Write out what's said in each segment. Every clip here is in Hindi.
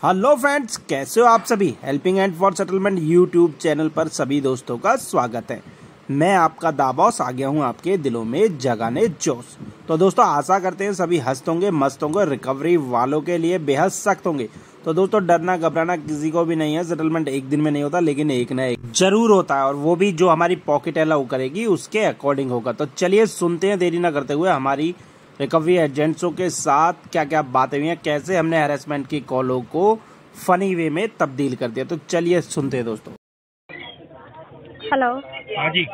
हेलो फ्रेंड्स, कैसे हो आप सभी। Helping hand for settlement YouTube channel पर सभी दोस्तों का स्वागत है। मैं आपका दाबॉस आ गया हूं आपके दिलों में जगाने जोश। तो दोस्तों, आशा करते हैं सभी हंसते होंगे, मस्त होंगे, रिकवरी वालों के लिए बेहद सख्त होंगे। तो दोस्तों, डरना घबराना किसी को भी नहीं है। सेटलमेंट एक दिन में नहीं होता, लेकिन एक ना एक जरूर होता है, और वो भी जो हमारी पॉकेट अलाउ करेगी उसके अकॉर्डिंग होगा। तो चलिए सुनते हैं देरी ना करते हुए हमारी रिकवरी एजेंट्सों के साथ क्या क्या बातें हुई हैं, कैसे हमने हैरेसमेंट की कॉलों को फनी वे में तब्दील कर दिया। तो चलिए सुनते हैं दोस्तों। हेलो। हाँ जी,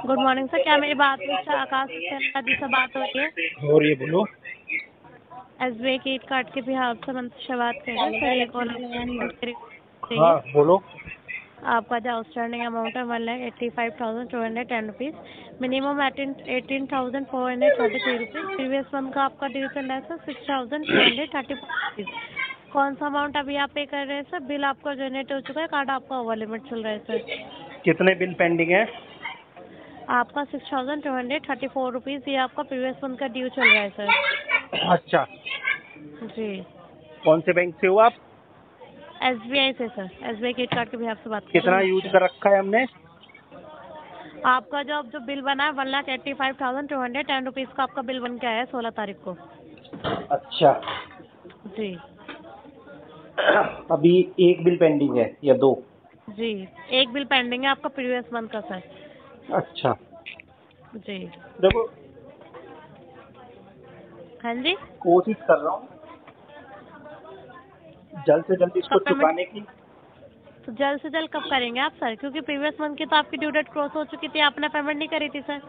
गुड मॉर्निंग सर, क्या मेरी बात मिस्टर आकाश सिन्हा जी से बात हो रही है? हो रही है, बोलो। SBI क्रेडिट कार्ड के बिहार से मंत्री बात कर रहे हैं सर। ये कॉल हाँ, बोलो। आपका जो आउटस्टैंडिंग अमाउंट है 1,85,210 rupees, minimum 18,433 rupees. Previous month का आपका ड्यू चल रहा है सर 6,230 रुपीज़। कौन सा अमाउंट अभी आप पे कर रहे हैं सर? बिल आपका जनरेट हो चुका है, कार्ड आपका ओवर लिमिट चल रहा है सर। कितने बिल पेंडिंग है? आपका 6,234 रुपीज़, ये आपका प्रीवियस मंथ का ड्यू चल रहा है सर। अच्छा, जी। कौन से बैंक से हो आप? SBI से सर, SBI क्रेडिट कार्ड के बिहार से बात कर कितना रही यूज कर रखा है हमने? हूँ। आपका जो बिल बना है 1,85,210 रुपीज़ का आपका बिल बन के आया है 16 तारीख को। अच्छा, जी अभी एक बिल पेंडिंग है या दो? जी, एक बिल पेंडिंग है आपका प्रीवियस मंथ का सर। अच्छा, जी। देखो, हाँ जी। कोशिश कर रहा हूँ जल्द से जल्द इसको कब पेमेंट? चुकाने की। तो जल्द से जल्द कब करेंगे आप सर? क्योंकि प्रीवियस मंथ की तो आपकी ड्यू डेट क्रॉस हो चुकी थी, आपने पेमेंट नहीं करी थी सर।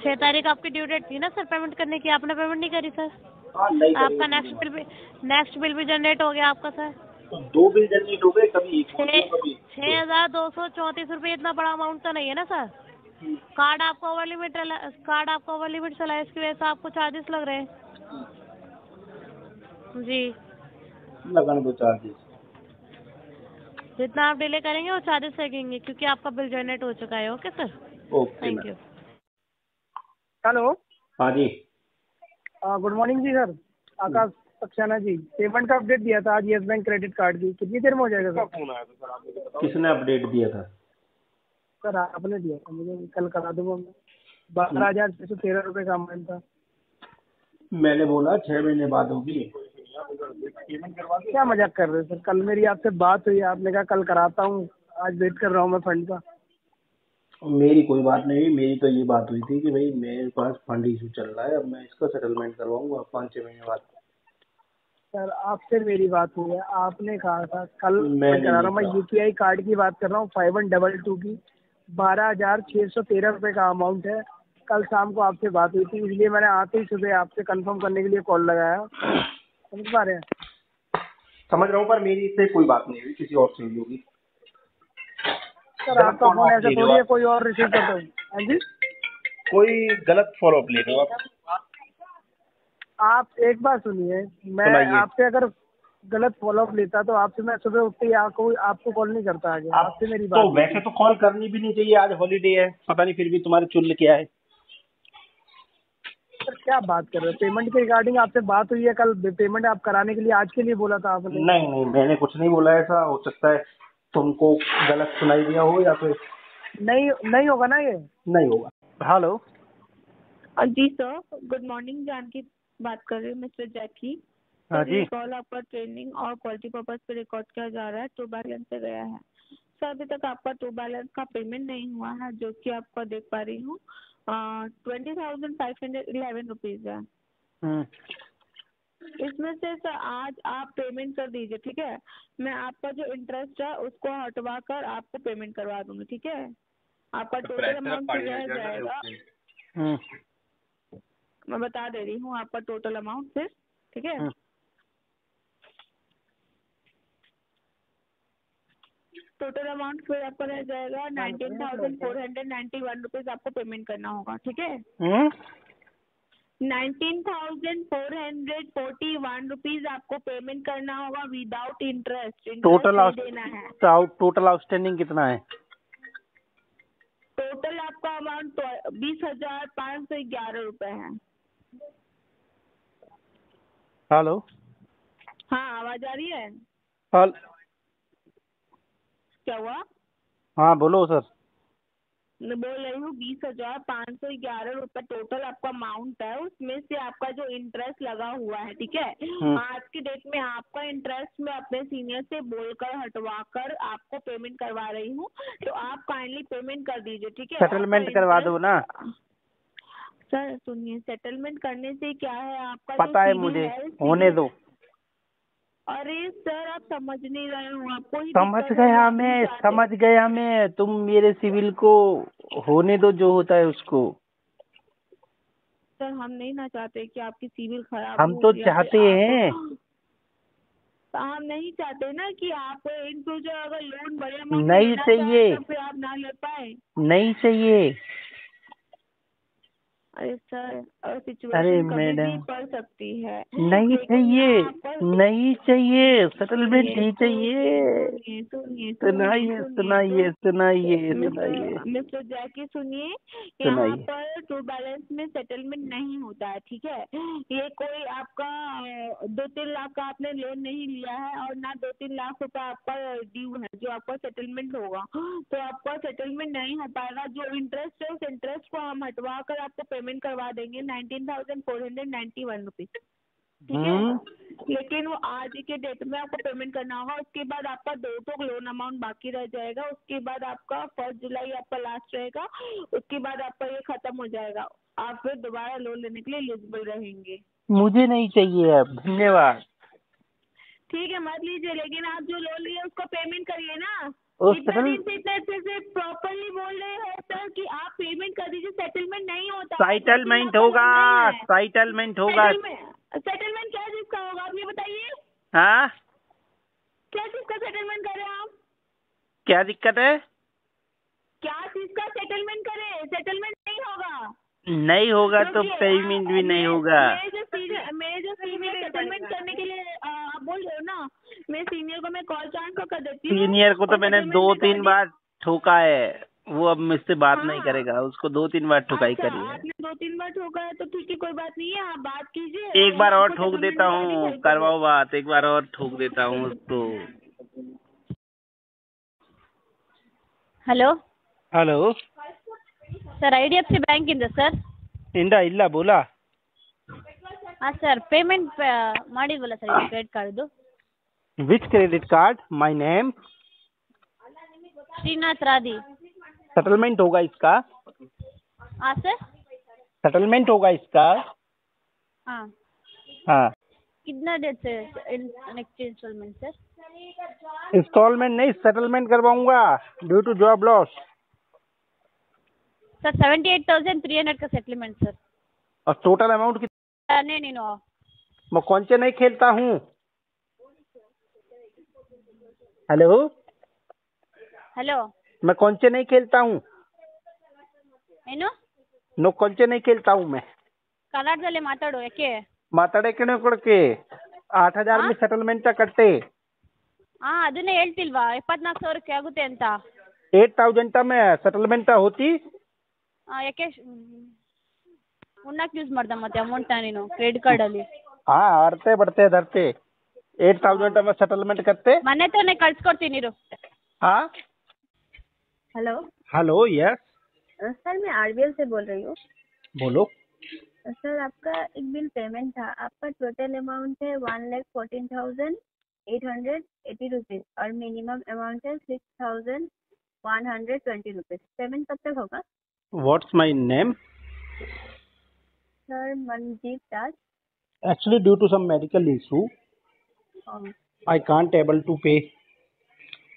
6 तारीख आपकी ड्यू डेट थी ना सर पेमेंट करने की, आपने पेमेंट नहीं करी सर। हाँ, नहीं आपका करेंगे। नेक्स्ट बिल भी जनरेट हो गया आपका सर। तो दो बिल जनरेट हो गए, कभी एक हो गया, कभी 6,234 रुपये इतना बड़ा अमाउंट तो नहीं है ना सर? कार्ड आपका ओवर लिमिट चला है, इसकी वजह से आपको चार्जेस लग रहे हैं। जी, लगाने दो चार्जेस। जितना आप डिले करेंगे वो चार्जेस लगेंगे, क्योंकि आपका बिल जनरेट हो चुका है। Okay sir, okay thank ma'am. You. Hello. हाँ जी, गुड मॉर्निंग जी सर, आकाश सक्सेना जी। पेमेंट का अपडेट दिया था आज येस बैंक क्रेडिट कार्ड की, कितनी देर में हो जाएगा सर? फोन आया था सर, आप मुझे बताओ। किसने अपडेट दिया था? सर आपने दिया था मुझे, कल करा दूंगा मैं। 12,613 रुपये का अमाउंट था। मैंने बोला 6 महीने बाद होगी। क्या मजाक कर रहे हो सर? कल मेरी आपसे बात हुई, आपने कहा कल कराता हूँ, आज वेट कर रहा हूँ मैं फंड का। मेरी कोई बात नहीं हुई, मेरी तो ये बात हुई थी कि भाई मेरे पास फंड इशू चल रहा है, अब मैं इसका सेटलमेंट करवाऊंगा 5-6 महीने बाद। सर आपसे मेरी बात हुई है, आपने कहा था कल मैंने मैं करा रहा हूँ। मैं नहीं कहा। UPI कार्ड की बात कर रहा हूँ, 5122 की 12,613 रुपये का अमाउंट है। कल शाम को आपसे बात हुई थी, इसलिए मैंने आते ही सुबह आपसे कंफर्म करने के लिए कॉल लगाया। समझ पा रहे हैं? समझ रहा हूँ, पर मेरी इससे कोई बात नहीं हुई, किसी और से हुई होगी। सर गलत आपका फॉलो फोन अप ऐसे ले रहे हो थोड़ी है आप, कोई और रिसीव करता हूँ। हाँ जी, कोई गलत फॉलो अप ले रहे हो आप। आप एक बात सुनिए, मैं सुनाइए। आपसे अगर गलत फॉलोअप लेता तो आपसे मैं सुबह उठते ही आपको कॉल नहीं करता आगे। आप आपसे मेरी तो बात हुई वैसे थी। तो कॉल करनी भी नहीं चाहिए, आज हॉलीडे है, पता नहीं फिर भी तुम्हारे चुल क्या है। सर क्या बात कर रहे हो? पेमेंट के रिगार्डिंग आपसे बात हुई है कल, पेमेंट आप कराने के लिए आज के लिए बोला था आपने। नहीं नहीं, मैंने कुछ नहीं बोला, ऐसा हो सकता है तुमको गलत सुनाई दिया हो या फिर नहीं नहीं होगा ना ये? नहीं होगा। हेलो। जी सर, गुड मॉर्निंग। जानकी बात कर रही हूँ, मिस्टर जैकी। हाँ सर जी। ये कॉल आपका ट्रेनिंग और क्वालिटी पर्पज पे रिकॉर्ड किया जा रहा है। टू बैलेंस से गया है सर, अभी तक आपका टू बैलेंस का पेमेंट नहीं हुआ है, जो कि आपका देख पा रही हूँ 20,511 रुपीज है। इसमें से सर आज आप पेमेंट कर दीजिए, ठीक है? मैं आपका जो इंटरेस्ट है उसको हटवा कर आपको पेमेंट करवा दूंगी, ठीक है? आपका टोटल अमाउंट रह जाएगा, मैं बता दे रही हूँ आपका टोटल अमाउंट फिर, ठीक है? टोटल अमाउंट फिर आपका रह जाएगा 19,491 रुपीज आपको पेमेंट करना होगा, ठीक है? 19,441 रुपीज आपको पेमेंट करना होगा विदाउट इंटरेस्ट। टोटल नहीं देना है। टोटल आउटस्टैंडिंग कितना है? टोटल आपका अमाउंट 20,511 रुपए है। हेलो। हाँ, आवाज आ रही है? हल क्या हुआ? हाँ बोलो सर। मैं बोल रही हूँ 20,511 रुपए टोटल आपका अमाउंट है, उसमें से आपका जो इंटरेस्ट लगा हुआ है, ठीक है, आज की डेट में आपका इंटरेस्ट मैं अपने सीनियर से बोलकर हटवाकर आपको पेमेंट करवा रही हूँ, तो आप काइंडली पेमेंट कर दीजिए, ठीक है। सेटलमेंट करवा दो ना। सर सुनिए, सेटलमेंट करने से क्या है, आपका पता है मुझे, होने दो। अरे सर आप समझ नहीं रहे हो, आपको ही समझ दिक्कत है, गया आप नहीं मैं, चाहते। समझ गया मैं। तुम मेरे सिविल को होने दो, जो होता है उसको। सर हम नहीं ना चाहते कि आपकी सिविल खराब हम हो तो या फिर चाहते हैं। हम नहीं चाहते ना कि आप इन फ्यूचर अगर लोन बड़े अमाउंट में नहीं लेना चाहिए, चाहें तो फिर आप ना ले पाए। नहीं चाहिए। अरे सर अरे सिचुएशन कभी भी मैडम, पड़ सकती है, नहीं लेकिन चाहिए, यहाँ पर नहीं चाहिए, सेटलमेंट सुनिए नहीं चाहिए। सुनिए सुनिए सुनिए सुनाइए सुनिए सुनाइए सुनाइए सुनाइए मिस्टर मिस्टर जैकी सुनिए, यहाँ सुनाइए। पर ट्रू बैलेंस में सेटलमेंट नहीं होता है, ठीक है। ये कोई आपका 2-3 लाख का आपने लोन नहीं लिया है और ना 2-3 लाख रुपए आपका ड्यू है जो आपका सेटलमेंट होगा, तो आपका सेटलमेंट नहीं हो पाएगा। जो इंटरेस्ट है उस इंटरेस्ट को हम हटवा कर आपको पेमेंट करवा देंगे 19,491 रुपीज, ठीक है। लेकिन वो आज के डेट में आपको पेमेंट करना होगा, उसके बाद आपका 2 लोन अमाउंट बाकी रह जाएगा, उसके बाद आपका 1 जुलाई आपका लास्ट रहेगा, उसके बाद आपका ये खत्म हो जाएगा, आप फिर दोबारा लोन लेने के लिए एलिजिबल रहेंगे। मुझे नहीं चाहिए अब, धन्यवाद। ठीक है मत लीजिए, लेकिन आप जो लोन लिए उसको पेमेंट करिए ना। उस इतना सेटल दिन से इतने अच्छे से प्रॉपरली बोल रहे हो सर कि आप पेमेंट कर दीजिए, सेटलमेंट नहीं होता। सेटलमेंट होगा, सेटलमेंट होगा। सेटलमेंट क्या चीज का होगा आप ये बताइए, हाँ, क्या चीज का सेटलमेंट करें आप? क्या दिक्कत है? क्या चीज का सेटलमेंट करें? सेटलमेंट नहीं होगा। नहीं होगा तो क्योंकि पेमेंट भी नहीं होगा। मेरे जो सीनियर सेटलमेंट करने के लिए आप बोल रहे हो ना, मेरे सीनियर को मैं कॉल ट्रांसफर कर देती हूँ। सीनियर को तो मैंने 2-3 बार ठोका है, वो अब मुझसे बात नहीं हाँ। करेगा। उसको 2-3 बार ठुकाई अच्छा, करी है। आपने 2-3 बार ठोका है तो ठीक है, कोई बात नहीं है, आप बात कीजिए। एक बार और ठोक settlement देता करवानी हूँ, है तो करवाओ बात। एक बार और ठोक देता हूँ उसको। ಹಲೋ ಹಲೋ ಸರ್ IDFC ಬ್ಯಾಂಕಿಂದ ಸರ್. ಇಲ್ಲ ಬೋಲಾ. ಹಾಂ ಸರ್, ಪೇಮೆಂಟ್ ಮಾಡಿದ್ವಲ್ಲ ಸರ್ ಇದು ಕ್ರೆಡಿಟ್ ಕಾರ್ಡ್ದು. Which credit card? My name Shrinath Radhi. Settlement होगा इसका? हाँ सर. सेटलमेंट होगा इसका? हाँ. हाँ। कितना डेट से नेक्स्ट इंस्टॉलमेंट सर? इंस्टॉलमेंट नहीं, सेटलमेंट करवाऊंगा due to job loss. Sir 78,300 का सेटलमेंट सर. और टोटल अमाउंट कितना? नहीं नो. मैं कौन से नहीं खेलता हूँ। हेलो ಹಲೋ, मैं कौन से नहीं खेलता हूँ। ಏನು नो कौन से नहीं खेलता हूँ मैं। ಕನ್ನಡದಲ್ಲಿ ಮಾತಾಡು, ಯಾಕೆ? ಮಾತಾಡಕ್ಕೆ ಕೊಡಕ್ಕೆ 8,000 में सेटलमेंट कट्टे। ಹಾಂ ಅದನ್ನೇ ಹೇಳ್ತಿಲ್ವಾ 24,000ಕ್ಕೆ ಆಗುತ್ತೆ ಅಂತ. 8,000 में सेटलमेंट होती। ಯಾಕೆ ಉಣ್ಣಕ್ಕೆ ಯೂಸ್ ಮಾಡ್ದ ಮತ್ತೆ ಅಮೌಂಟ್ನ ನೀನು ಕ್ರೆಡಿಟ್ ಕಾರ್ಡಲ್ಲಿ? हाँ, आरते बढ़ते धरते 8,000 में सेटलमेंट करते। ಮನೆ ತಾನೇ ಕಳ್ಸ್ಕೊಡ್ತೀನಿ ಇರು. हाँ हेलो हेलो, यस सर, मैं RBL से बोल रही हूँ। बोलो। सर आपका एक बिल पेमेंट था, आपका टोटल अमाउंट है 1,14,880 रुपीज़ और मिनिमम अमाउंट है 6,120 रुपीज़। पेमेंट कब तक होगा? What's my name? Sir Manjeet Das. Actually, due to some medical issue, I can't able to pay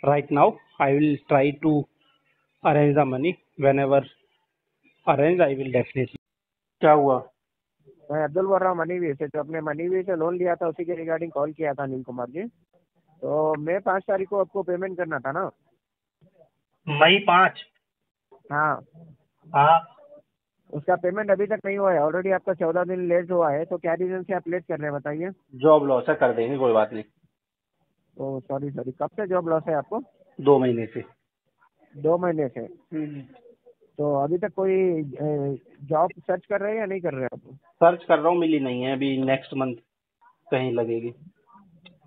right now. I will try to arrange the money. Whenever arrange, I will definitely. क्या हुआ? मैं अब्दुल बोल रहा हूँ मनीवी से। जो अपने मनीवी से लोन लिया था उसी के रिगार्डिंग कॉल किया था अनिल कुमार जी। तो मैं 5 तारीख को आपको पेमेंट करना था ना। मई 5? हाँ हाँ, उसका पेमेंट अभी तक नहीं हुआ है। ऑलरेडी आपका 14 दिन लेट हुआ है। तो क्या रीजन से आप लेट कर रहे हैं बताइए। जॉब लॉस है, कर देंगे, कोई बात नहीं। तो सॉरी, कब से जॉब लॉस है आपको? 2 महीने से। 2 महीने से। तो अभी तक कोई जॉब सर्च कर रहे हैं या नहीं कर रहे हैं आप? सर्च कर रहा हूँ, मिली नहीं है। अभी नेक्स्ट मंथ कहीं लगेगी।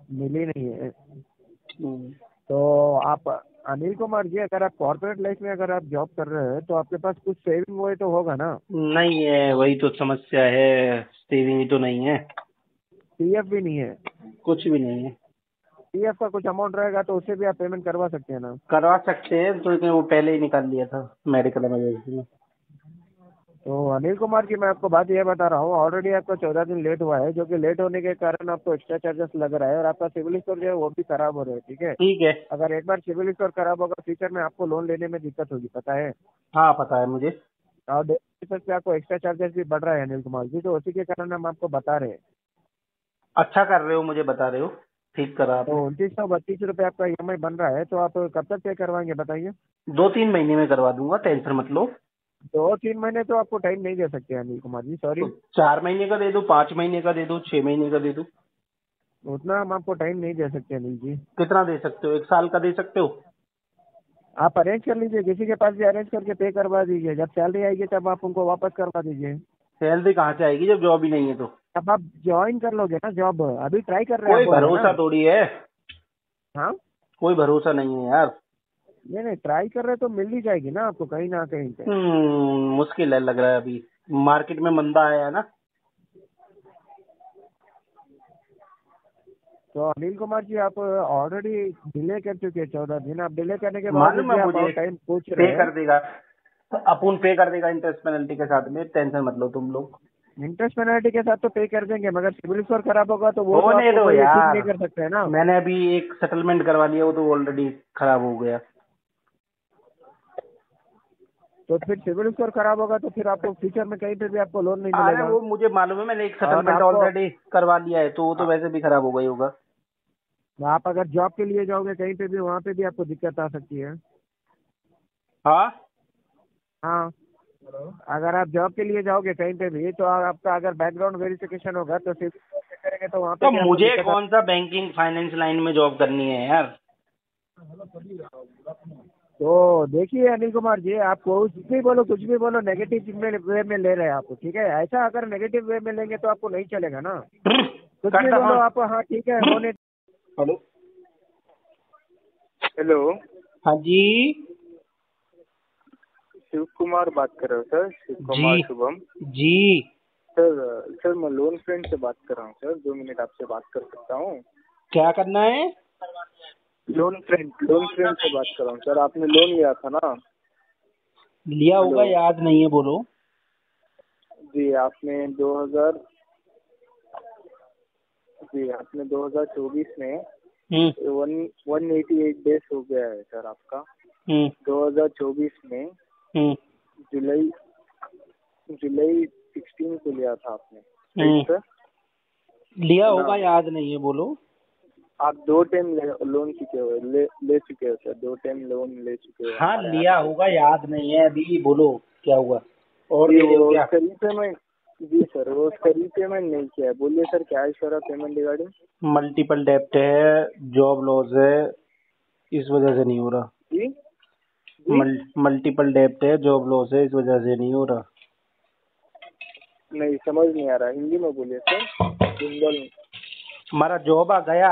मिली नहीं है। हम्म। तो आप अनिल कुमार जी, अगर आप कॉर्पोरेट लाइफ में अगर आप जॉब कर रहे हैं तो आपके पास कुछ सेविंग वो तो होगा ना। नहीं है, वही तो समस्या है, सेविंग तो नहीं है, पीएफ भी नहीं है। कुछ भी नहीं है। पीएफ का कुछ अमाउंट रहेगा तो उससे भी आप पेमेंट करवा सकते हैं ना। करवा सकते हैं तो इसने वो पहले ही निकाल लिया था मेडिकल इमरजेंसी में। तो अनिल कुमार जी, मैं आपको बात ये बता रहा हूँ, ऑलरेडी आपका 14 दिन लेट हुआ है, जो कि लेट होने के कारण आपको एक्स्ट्रा चार्जेस लग रहा है और आपका सिविल स्कोर जो है वो भी खराब हो रहा है। ठीक है, ठीक है। अगर एक बार सिविल स्कोर खराब होगा फ्यूचर में आपको लोन लेने में दिक्कत होगी, पता है। हाँ पता है मुझे। और डेली बेसिस पे आपको एक्स्ट्रा चार्जेस भी बढ़ रहा है अनिल कुमार जी, तो उसी के कारण हम आपको बता रहे हैं। अच्छा कर रहे हो, मुझे बता रहे हो, ठीक करा तो आपने। 2932 रुपये आपका ईएमआई बन रहा है, तो आप कब तक पे करवाएंगे बताइए। 2-3 महीने में करवा दूंगा, टेंशन मत लो। 2-3 महीने तो आपको टाइम नहीं दे सकते अनिल कुमार जी, तो सॉरी। 4 महीने का दे दो, 5 महीने का दे दो, 6 महीने का दे दो। उतना हम आपको टाइम नहीं दे सकते अनिल जी। कितना दे सकते हो, 1 साल का दे सकते हो? आप अरेंज कर लीजिए, किसी के पास भी अरेंज करके पे करवा दीजिए, जब सैलरी आएगी तब आप उनको वापस करवा दीजिए। सैलरी कहाँ से आएगी जब जॉब ही नहीं है तो? अब आप ज्वाइन कर लोगे ना जॉब, अभी ट्राई कर रहे हैं आप कोई बोल रहे हैं भरोसा ना। थोड़ी है, हाँ, कोई भरोसा नहीं है यार। नहीं नहीं, ट्राई कर रहे तो मिल ही जाएगी ना आपको कहीं ना कहीं पे। मुश्किल है लग रहा है, अभी मार्केट में मंदा आया है ना। तो अनिल कुमार जी, आप ऑलरेडी डिले कर चुके हैं 14 दिन। आप डिले करने के बावजूद मालूम भी है आप मुझे, और टाइम पूछ पे रहे हैं। कर देगा, अपुन पे कर देगा इंटरेस्ट पेनल्टी के साथ में, टेंशन मत लो तुम लोग। इंटरेस्ट पेनल्टी के साथ तो पे कर देंगे, मगर सिविल स्कोर खराब होगा तो वो तो होने आपको दो कोई ठीक नहीं यार, कर सकता है ना। मैंने अभी एक सेटलमेंट करवा लिया, वो तो ऑलरेडी खराब हो गया। तो फिर सिविल स्कोर खराब होगा तो फिर आपको फ्यूचर में कहीं पे भी आपको लोन नहीं अरे मिलेगा। वो मुझे मालूम है, मैंने एक और सेटलमेंट आपको ऑलरेडी करवा लिया है, तो वो तो वैसे भी खराब हो गई होगा। आप अगर जॉब के लिए जाओगे कहीं पे भी, वहाँ पे भी आपको दिक्कत आ सकती है। हाँ, हाँ, अगर आप जॉब के लिए जाओगे कहीं पे भी तो आपका अगर बैकग्राउंड वेरिफिकेशन होगा तो सिविल स्कोर चेक करेंगे तो वहाँ पे तो भी आपको मुझे दिक्कत कौन सा बैंकिंग फाइनेंस लाइन में जॉब करनी है यार। तो देखिए अनिल कुमार जी, आप कुछ भी बोलो नेगेटिव वे में ले रहे हैं आप। ठीक है, ऐसा अगर नेगेटिव वे में लेंगे तो आपको नहीं चलेगा ना। कुछ भी करता बोलो हूँ। आप, हाँ ठीक है होने। हेलो। हेलो, हाँ जी। शिव कुमार बात कर रहे हो सर? शिव कुमार जी शुभम जी। सर मैं लोन फ्रेंड से बात कर रहा हूँ सर। 2 मिनट आपसे बात कर सकता हूँ? क्या करना है? लोन फ्रेंड से बात कर रहा हूँ सर। आपने लोन लिया था ना? लिया होगा, हेलो याद नहीं है, बोलो। जी, आपने 2024 में हम्म 188 डेज हो गया है सर आपका। हम्म 2024 में हम्म जुलाई 16 को लिया था आपने, हम्म राइट सर? लिया है होगा, ना? याद नहीं है, बोलो। आप 2 टाइम लोन चुके हो, ले चुके हो सर। 2 टाइम लोन ले चुके हो हाँ हमारे यहाँ लिया से। होगा, याद नहीं है अभी, बोलो क्या हुआ, और जी, दे दो वो क्या? उसका रीपेमेंट, जी सर, वो उसका रीपेमेंट नहीं किया है। बोलिए सर, क्या इश्यू रहा पेमेंट रिगार्डिंग? मल्टीपल डेप्ट है, जॉब लॉस है, इस वजह से नहीं हो रहा। जी जी, मल्टीपल डेप्ट है, जॉब लॉस है, इस वजह से नहीं हो रहा। नहीं समझ नहीं आ रहा, हिंदी में बोलिए सर। सिंगल। हमारा जॉब आ गया,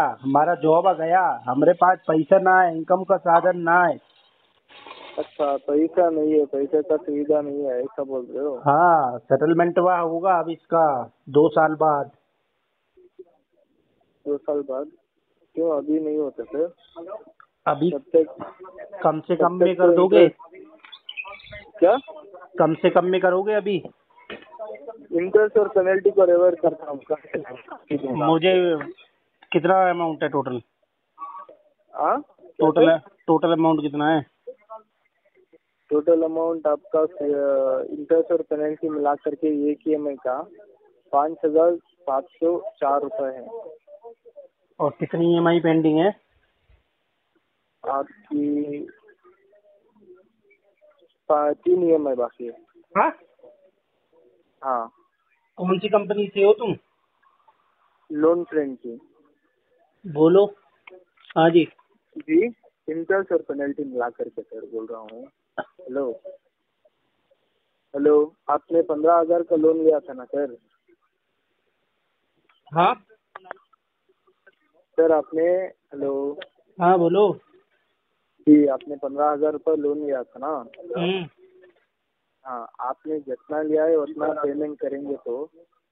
हमारे पास पैसा ना है, इनकम का साधन ना है। अच्छा, पैसा नहीं है, पैसे का सुविधा नहीं है, ऐसा बोल रहे हो? हाँ, सेटलमेंट हुआ होगा अब इसका 2 साल बाद। 2 साल बाद? क्यों अभी नहीं होता सर? अभी तब तक कम से कम में कर तो दोगे? इंटरेस्ट क्या? कम से कम में करोगे अभी? इंटरेस्ट और पेनल्टी को रिवर करता हूँ। मुझे कितना अमाउंट है टोटल? हाँ, टोटल अमाउंट कितना है? टोटल अमाउंट आपका इंटरेस्ट और पेनल्टी मिला करके एक EMI का 5,704 रुपये है। और कितनी EMI पेंडिंग है? आपकी 3 EMI बाकी है। हाँ, हाँ, कौन सी कंपनी से हो तुम? लोन फ्रेंड की। बोलो। हाँ जी। जी, इंटरेस्ट और पेनल्टी मिला करके सर बोल रहा हूँ। हेलो हेलो, आपने 15,000 का लोन लिया था ना सर? हाँ, सर आपने हेलो हाँ बोलो। जी आपने 15,000 रुपये लोन लिया था ना। हम्म। हाँ आपने जितना लिया है उतना पेमेंट करेंगे तो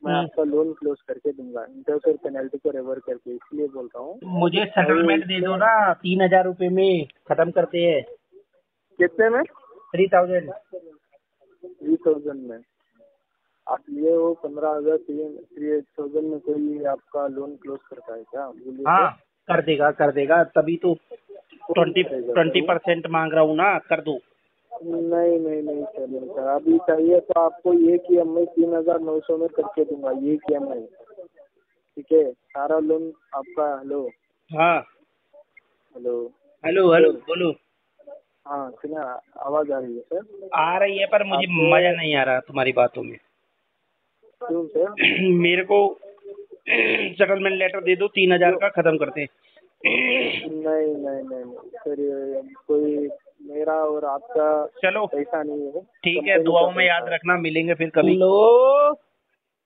मैं आपका लोन क्लोज करके दूंगा, इंटरेस्ट और पेनल्टी को रिवर करके, इसलिए बोल रहा हूँ। मुझे सेटलमेंट दे दो ना, 3,000 रुपये में खत्म करते हैं। कितने में? 3,000। 3,000 में आप लिए हो 15,000, 3,000 में कोई आपका लोन क्लोज करता है क्या? बोलिए। हाँ कर देगा तभी तो 20% मांग रहा हूँ ना, कर दो। नहीं नहीं नहीं सर, नहीं सर, अभी चाहिए तो आपको एक ही EMI 3,900 में करके दूंगा, एक ही EMI। ठीक है, सारा लोन आपका। हेलो हाँ हेलो हेलो हेलो बोलो। हाँ सुना, आवाज आ रही है सर? आ रही है पर मुझे मजा नहीं आ रहा तुम्हारी बातों में। क्यों सर? मेरे को सेटलमेंट लेटर दे दो, 3,000 का खत्म करते हैं। नहीं नहीं नहीं नहीं सर, ये कोई मेरा और आपका चलो पैसा नहीं है। ठीक है, दुआओं में याद रखना, मिलेंगे फिर कभी। हेलो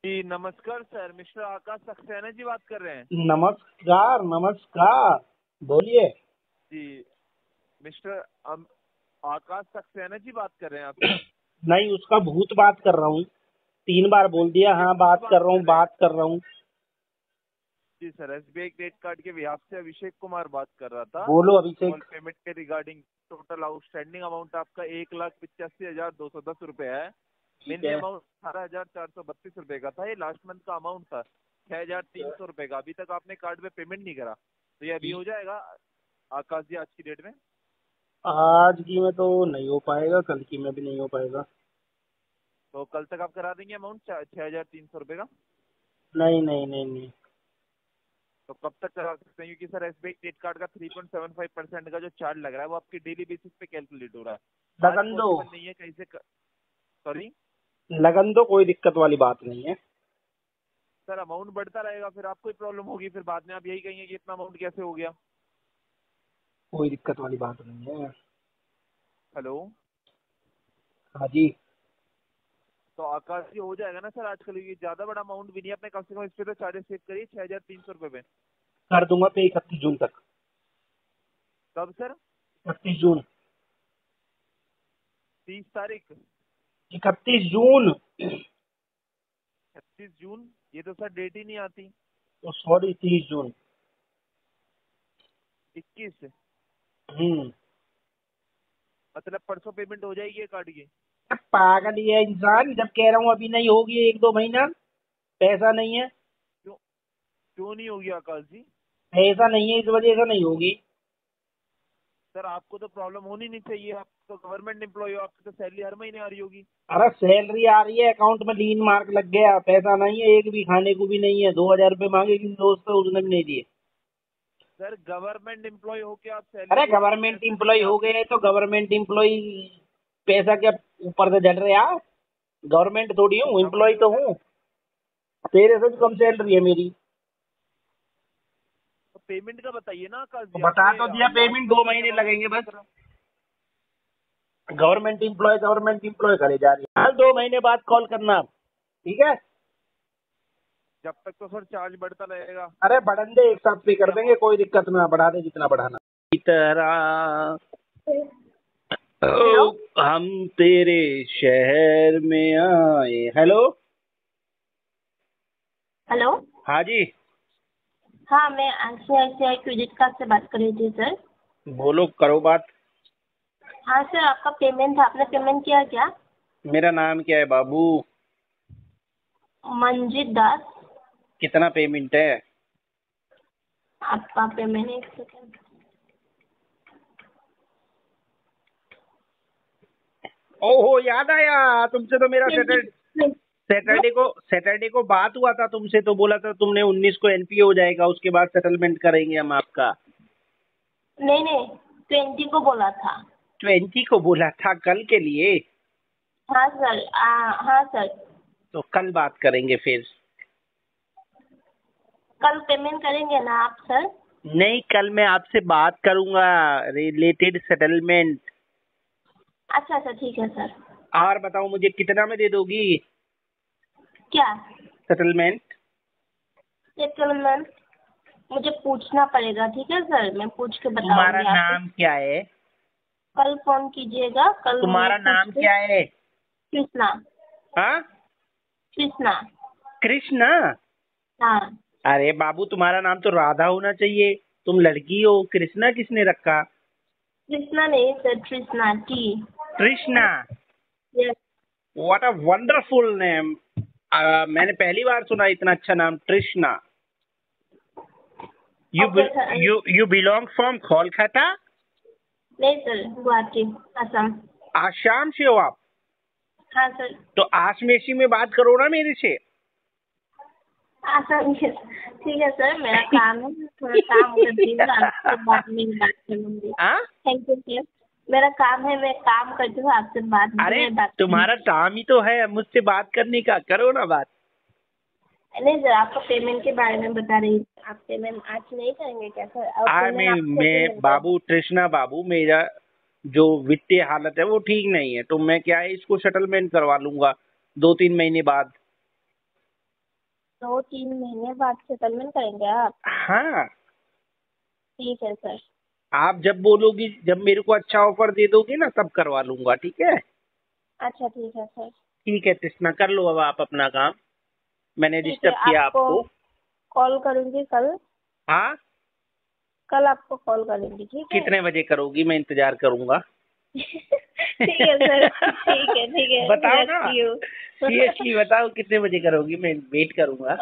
जी नमस्कार सर, मिस्टर आकाश सक्सेना जी बात कर रहे हैं। नमस्कार नमस्कार, बोलिए। जी मिस्टर आकाश सक्सेना जी बात कर रहे हैं आपसे। नहीं, उसका भूत बात कर रहा हूँ। 3 बार बोल दिया। हाँ बात कर रहा हूँ। जी सर, SBI क्रेडिट कार्ड के बिहाफ से अभिषेक कुमार बात कर रहा था। बोलो अभिषेक। कॉल पेमेंट के रिगार्डिंग टोटल आउटस्टैंडिंग अमाउंट आपका 1,85,210 रुपए है। मिनिमम अमाउंट 18,432 रुपए का था। ये लास्ट मंथ का अमाउंट था 6,300 रुपए का। अभी तक आपने कार्ड पे पेमेंट नहीं करा, तो ये अभी हो जाएगा आकाश जी आज की डेट में? आज की में तो नहीं हो पाएगा, कल की में भी नहीं हो पाएगा। तो कल तक आप करा देंगे अमाउंट 6,300 रुपए का? नहीं नहीं नहीं नहीं। तो कब तक करा सकते हैं? क्योंकि सर SBI क्रेडिट कार्ड का 3.75% का जो चार्ज लग रहा है वो आपकी डेली बेसिस पे कैलकुलेट हो रहा है। लगन दो, नहीं है कहीं से सॉरी लगन दो, कोई दिक्कत वाली बात नहीं है। सर अमाउंट बढ़ता रहेगा, फिर आपको ही प्रॉब्लम होगी, फिर बाद में आप यही कहेंगे कि इतना अमाउंट कैसे हो गया। कोई दिक्कत वाली बात नहीं है। हेलो हाँ जी। तो आकाश जी हो जाएगा ना सर आजकल? ये ज्यादा बड़ा अमाउंट भी नहीं है, अपने कम से कम इस पे तो चार्जेस सेव करिए 6,300 रुपए में। कर दूंगा पे 31 जून तक। कब सर? 31 जून। 30 तारीख? 31 जून। 36 जून? ये तो सर डेट ही नहीं आती। तो सॉरी, 30 जून। 21? हम्म। मतलब परसों पेमेंट हो जाएगी कार्ड की? पागल ही है इंसान, जब कह रहा हूँ अभी नहीं होगी, 1-2 महीना। पैसा नहीं है। क्यों नहीं होगी आकाश जी? पैसा नहीं है, इस वजह से नहीं होगी। सर आपको तो प्रॉब्लम होनी नहीं चाहिए, आप तो गवर्नमेंट एम्प्लॉय हो, आपकी तो सैलरी हर महीने आ रही होगी। अरे सैलरी आ रही है, अकाउंट में लीन मार्क लग गया, पैसा नहीं है, एक भी खाने को भी नहीं है। 2,000 रुपये मांगे किसी दोस्त से, उसने भी नहीं दिए। सर गवर्नमेंट एम्प्लॉय हो के आप सैलरी? अरे गवर्नमेंट एम्प्लॉय हो गए तो गवर्नमेंट एम्प्लॉय पैसा क्या ऊपर से जल रहे यार? गवर्नमेंट थोड़ी हूँ, एम्प्लॉय तो हूँ। तेरे से भी कम सैलरी है मेरी। तो पेमेंट का बताइए ना आकाश जी। बता तो दिया, पेमेंट 2 महीने लगेंगे बस। गवर्नमेंट एम्प्लॉय करे जा रही है। 2 महीने बाद कॉल करना, ठीक है? जब तक तो सर चार्ज बढ़ता रहेगा। अरे बढ़न दे, एक साथ पे कर देंगे, कोई दिक्कत ना, बढ़ा दे जितना बढ़ाना। हम तेरे शहर में आए। Hello hello. हाँ जी। हाँ, मैं ICICI क्रेडिट कार्ड से बात कर रही थी सर। बोलो, करो बात। हाँ सर, आपका पेमेंट था, आपने पेमेंट किया क्या? मेरा नाम क्या है बाबू? मंजीत दास। कितना पेमेंट है? आपका पेमेंट, एक सेकेंड। ओहो, याद आया तुमसे तो मेरा सैटरडे को बात हुआ था तुमसे, तो बोला था तुमने 19 को NPA हो जाएगा, उसके बाद सेटलमेंट करेंगे हम आपका। नहीं नहीं, 20 को बोला था। 20 को बोला था कल के लिए? हाँ सर। हाँ सर। तो कल बात करेंगे फिर। कल पेमेंट करेंगे ना आप सर? नहीं, कल मैं आपसे बात करूंगा रिलेटेड सेटलमेंट। अच्छा अच्छा, ठीक है सर। और बताओ, मुझे कितना में दे दोगी क्या सेटलमेंट? सेटलमेंट? मुझे पूछना पड़ेगा, ठीक है सर, मैं पूछ के बताऊंगी। तुम्हारा आपको नाम क्या है? कल फोन कीजिएगा। कल तुम्हारा मैं नाम पूछ के- क्या है? कृष्णा। हाँ, कृष्णा। कृष्णा। हाँ। अरे बाबू, तुम्हारा नाम तो राधा होना चाहिए, तुम लड़की हो, कृष्णा किसने रखा? कृष्णा नहीं sir, Krishna, T. Krishna. Yes. What a wonderful name. मैंने पहली बार सुना इतना अच्छा नाम, Krishna. Okay, sir. You belong from Kolkata? नहीं सर, गुवाहाटी, असम। आसाम से हो आप? हाँ सर। तो आसमेसी में बात करो ना मेरे से। असम। ठीक है सर, मेरा काम है, थोड़ा काम करती हूँ, आपसे बाद में बात करूँगी। हाँ? थैंक यू सर, मेरा काम है, मैं काम करती हूँ, आपसे बाद अरे में बात तुम्हारा काम ही तो है मुझसे बात करने का, करो ना बात। नहीं सर, आपको पेमेंट के बारे में बता रही, आप पेमेंट आज नहीं करेंगे क्या सर? और पेमेंट आपको मैं बाबू, कृष्णा बाबू, मेरा जो वित्तीय हालत है वो ठीक नहीं है, तो मैं क्या है इसको सेटलमेंट करवा लूंगा 2-3 महीने बाद। 2-3 महीने बाद सेटलमेंट करेंगे आप? हाँ, ठीक है सर। आप जब बोलोगी, जब मेरे को अच्छा ऑफर दे दोगे ना, तब करवा लूंगा, ठीक है? अच्छा ठीक है सर। ठीक है कृष्णा, कर लो अब आप अपना काम, मैंने ठीक डिस्टर्ब है, किया आपको। कॉल करूँगी कल। हाँ, कल आपको कॉल करूँगी, ठीक है? कितने बजे करोगी? मैं इंतजार करूंगा। ठीक है सर, ठीक है, बताओ ना, रखती हूँ। सीरियसली बताओ कितने बजे करोगी, मैं वेट करूंगा।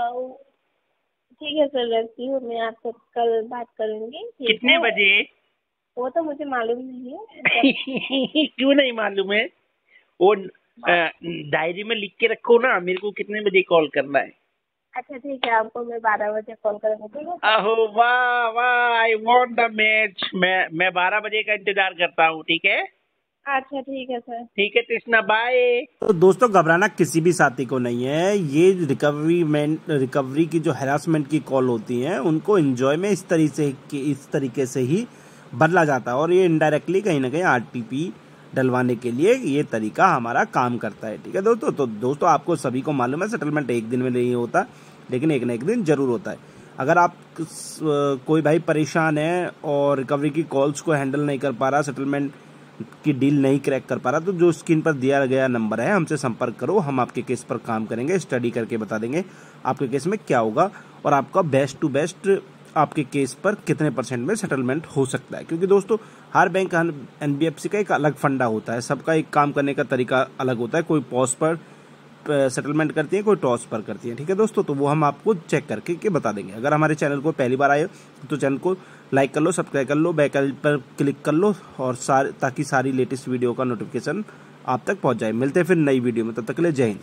ठीक है सर, रखती हूँ, मैं आपसे कल बात करूँगी। ठीक कितने है? बजे? वो तो मुझे मालूम नहीं है। क्यों नहीं मालूम है? वो डायरी में लिख के रखो ना, मेरे को कितने बजे कॉल करना है। अच्छा ठीक है, आपको मैं 12 बजे कॉल करूँगी, ठीक है? अहो वाह वाह, आई वांट द मैच। मैं 12 बजे का इंतजार करता हूँ, ठीक है? अच्छा ठीक है सर। ठीक है कृष्णा, बाय। तो दोस्तों, घबराना किसी भी साथी को नहीं है। ये रिकवरी की जो हैरासमेंट की कॉल होती हैं, उनको एंजॉय में इस तरीके से ही बदला जाता है, और ये इनडायरेक्टली कहीं ना कहीं आरटीपी डलवाने के लिए ये तरीका हमारा काम करता है, ठीक है दोस्तों? तो दोस्तों, आपको सभी को मालूम है सेटलमेंट एक दिन में नहीं होता, लेकिन एक ना एक दिन जरूर होता है। अगर आप कोई भाई परेशान है और रिकवरी की कॉल्स को हैंडल नहीं कर पा रहा, सेटलमेंट की डील नहीं क्रैक कर पा रहा, तो जो स्क्रीन पर दिया गया नंबर है, हमसे संपर्क करो। हम आपके केस पर काम करेंगे, स्टडी करके बता देंगे आपके केस में क्या होगा और आपका बेस्ट टू बेस्ट आपके केस पर कितने % में सेटलमेंट हो सकता है। क्योंकि दोस्तों, हर बैंक, NBFC का एक अलग फंडा होता है, सबका एक काम करने का तरीका अलग होता है। कोई पॉज पर सेटलमेंट करती है, कोई टॉस पर करती है, ठीक है दोस्तों? तो वो हम आपको चेक करके के बता देंगे। अगर हमारे चैनल को पहली बार आए तो चैनल को लाइक कर लो, सब्सक्राइब कर लो, बेल आइकन पर क्लिक कर लो, और ताकि सारी लेटेस्ट वीडियो का नोटिफिकेशन आप तक पहुंच जाए। मिलते हैं फिर नई वीडियो में, तब तक के लिए जय हिंद।